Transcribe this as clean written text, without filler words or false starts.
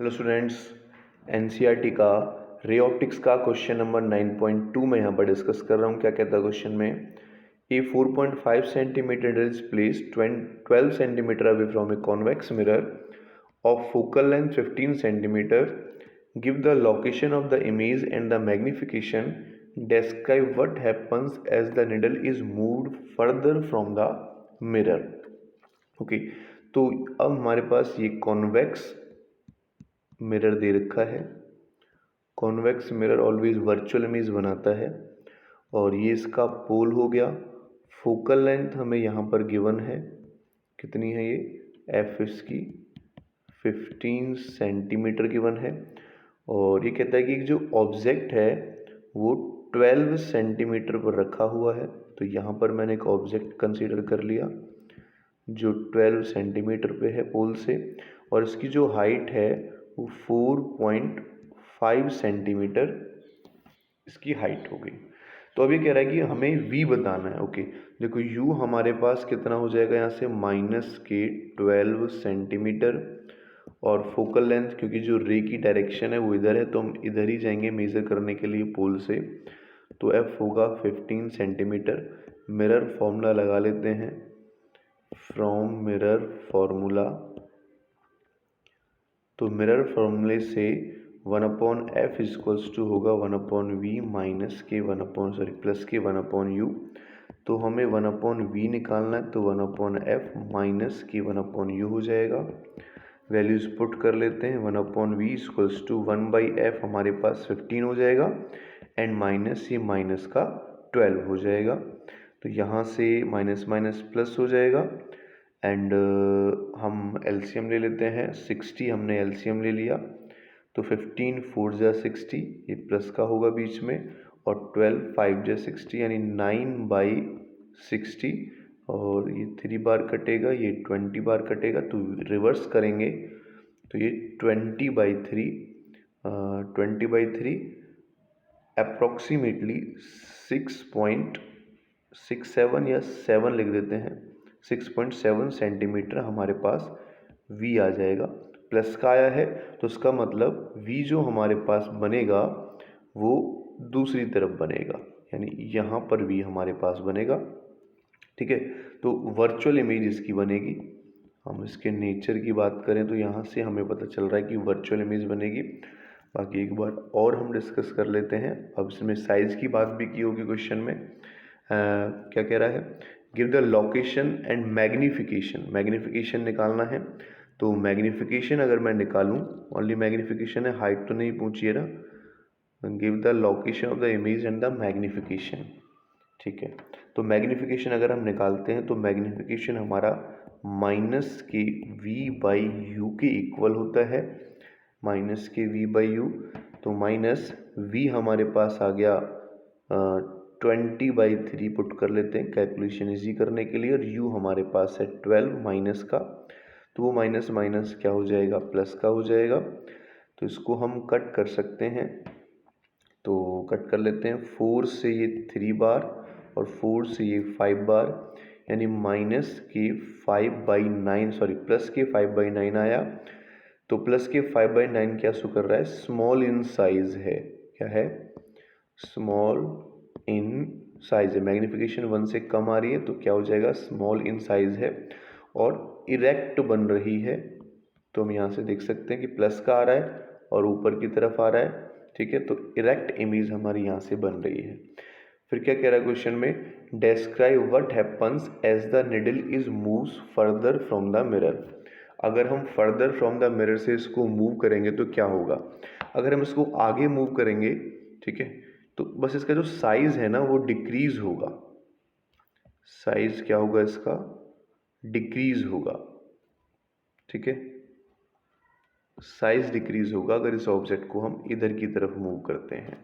Hello students, NCERT का ray optics का question number 9.2 में यहाँ पर डिस्कस कर रहा हूँ। क्या कहता है क्वेश्चन में, ए 4.5 centimetre is place 12 centimetre away from a convex mirror of focal length 15 centimetre, give the location of the image and the magnification, describe what happens as the needle is moved further from the mirror। Okay, तो अब हमारे पास ये convex mirror दे रखा है। Convex mirror always virtual image बनाता है और ये इसका पोल हो गया। फोकल लेंथ हमें यहाँ पर गिवन है, कितनी है ये, एफ इसकी 15 सेंटीमीटर गिवन है। और ये कहता है कि जो ऑब्जेक्ट है वो 12 सेंटीमीटर पर रखा हुआ है। तो यहाँ पर मैंने एक ऑब्जेक्ट कंसीडर कर लिया जो 12 सेंटीमीटर पे है पोल से, और इसकी जो हाइट है वो 4.5 सेंटीमीटर इसकी हाइट हो गई। तो अभी कह रहा है कि हमें v बताना है। ओके, देखो u हमारे पास कितना हो जाएगा यहाँ से -12 सेंटीमीटर, और फोकल लेंथ क्योंकि जो रे की डायरेक्शन है वो इधर है तो हम इधर ही जाएंगे मेज़र करने के लिए पोल से। तो f होगा 15 सेंटीमीटर। मिरर फॉर्मूला लगा लेते हैं, फ्रॉम मिरर फॉर्मूला। तो मिरर फॉर्मूले से 1/f इक्वल्स टू होगा 1/v माइनस के 1/ प्लस के 1/u। तो हमें 1/v निकालना है तो 1/f माइनस के 1/u हो जाएगा। वैल्यूज पुट कर लेते हैं, 1/v इक्वल्स टू 1/f हमारे पास 15 हो जाएगा एंड माइनस ये माइनस का 12 हो जाएगा। तो यहाँ से माइनस माइनस प्लस हो जाएगा एंड हम एलसीएम ले लेते हैं। 60 हमने एलसीएम ले लिया तो 15 4 जा 60, ये प्लस का होगा बीच में, और 12 5 जा 60 यानी 9/60, और ये 3 बार कटेगा, ये 20 बार कटेगा। तो रिवर्स करेंगे तो ये 20/3 अप्रॉक्सीमेटली 6.67 या 7 लिख देते हैं, 6.7 सेंटीमीटर हमारे पास v आ जाएगा। प्लस का आया है तो उसका मतलब v जो हमारे पास बनेगा वो दूसरी तरफ बनेगा, यानी यहाँ पर v हमारे पास बनेगा। ठीक है, तो वर्चुअल इमेज इसकी बनेगी। हम इसके नेचर की बात करें तो यहाँ से हमें पता चल रहा है कि वर्चुअल इमेज बनेगी। बाकी एक बार और हम डिस्कस कर लेते हैं। अब इसमें साइज की बात भी की होगी क्वेश्चन में। क्या कह रहा है, give the location and magnification. Magnification निकालना है तो मैग्निफिकेशन अगर मैं निकालूं, ओनली मैग्निफिकेशन है, हाइट तो नहीं पूछिए ना। Give the location of the image and the magnification. ठीक है, तो मैग्निफिकेशन अगर हम निकालते हैं तो मैग्निफिकेशन हमारा माइनस के v/u के इक्वल होता है, माइनस के v/u। तो माइनस v हमारे पास आ गया 20/3 पुट कर लेते हैं कैलकुलेशन इजी करने के लिए, और u हमारे पास है 12 माइनस का, तो वो माइनस माइनस क्या हो जाएगा, प्लस का हो जाएगा। तो इसको हम कट कर सकते हैं, तो कट कर लेते हैं। 4 से ये 3 बार और 4 से ये 5 बार, यानी माइनस के 5/9 प्लस के 5/9 आया। तो प्लस के 5/9 क्या शो कर रहा है, स्मॉल इन साइज है। क्या है, स्मॉल इन साइज है। मैग्निफिकेशन 1 से कम आ रही है तो क्या हो जाएगा, स्मॉल इन साइज है और इरेक्ट बन रही है। तो हम यहाँ से देख सकते हैं कि प्लस का आ रहा है और ऊपर की तरफ आ रहा है। ठीक है, तो इरेक्ट इमेज हमारी यहाँ से बन रही है। फिर क्या कह रहा है क्वेश्चन में, describe what happens as the needle is moves further from the mirror. अगर हम फर्दर फ्रॉम द मिरर से इसको मूव करेंगे तो क्या होगा, अगर हम इसको आगे मूव करेंगे, ठीक है, तो बस इसका जो साइज है ना वो डिक्रीज होगा। साइज क्या होगा इसका, डिक्रीज होगा। ठीक है, साइज डिक्रीज होगा अगर इस ऑब्जेक्ट को हम इधर की तरफ मूव करते हैं।